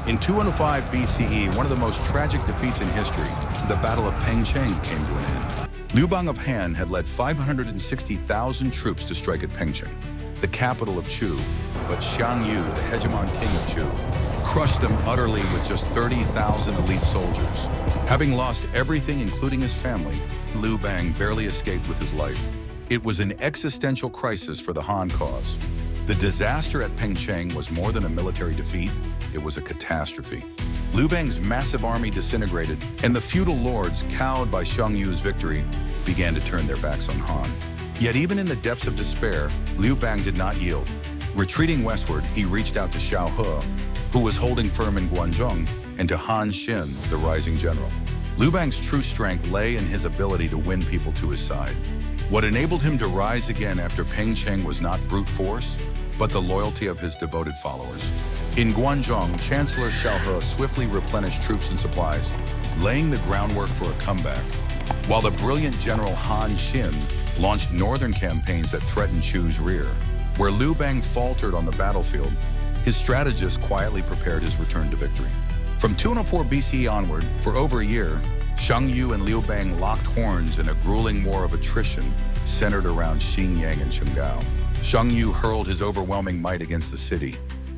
In 205 BCE, one of the most tragic defeats in history, the Battle of Pengcheng came to an end. Liu Bang of Han had led 560,000 troops to strike at Pengcheng, the capital of Chu, but Xiang Yu, the hegemon king of Chu, crushed them utterly with just 30,000 elite soldiers. Having lost everything, including his family, Liu Bang barely escaped with his life. It was an existential crisis for the Han cause. The disaster at Pengcheng was more than a military defeat, it was a catastrophe. Liu Bang's massive army disintegrated, and the feudal lords, cowed by Xiang Yu's victory, began to turn their backs on Han. Yet even in the depths of despair, Liu Bang did not yield. Retreating westward, he reached out to Xiao He, who was holding firm in Guanzhong, and to Han Xin, the rising general. Liu Bang's true strength lay in his ability to win people to his side. What enabled him to rise again after Pengcheng was not brute force, but the loyalty of his devoted followers. In Guanzhong, Chancellor Xiao He swiftly replenished troops and supplies, laying the groundwork for a comeback, while the brilliant general Han Xin launched northern campaigns that threatened Chu's rear. Where Liu Bang faltered on the battlefield, his strategists quietly prepared his return to victory. From 204 BCE onward, for over a year, Xiang Yu and Liu Bang locked horns in a grueling war of attrition centered around Xinyang and Chenggao. Xiang Yu hurled his overwhelming might against the city,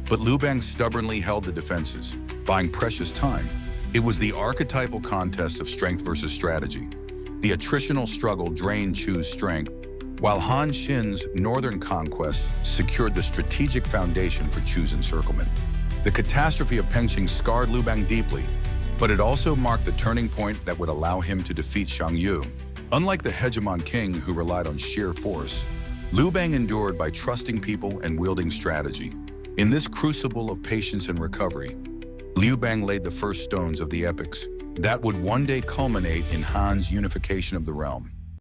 but Liu Bang stubbornly held the defenses, buying precious time. It was the archetypal contest of strength versus strategy. The attritional struggle drained Chu's strength, while Han Xin's northern conquests secured the strategic foundation for Chu's encirclement. The catastrophe of Pengcheng scarred Liu Bang deeply, but it also marked the turning point that would allow him to defeat Xiang Yu. Unlike the hegemon king who relied on sheer force, Liu Bang endured by trusting people and wielding strategy. In this crucible of patience and recovery, Liu Bang laid the first stones of the epics that would one day culminate in Han's unification of the realm.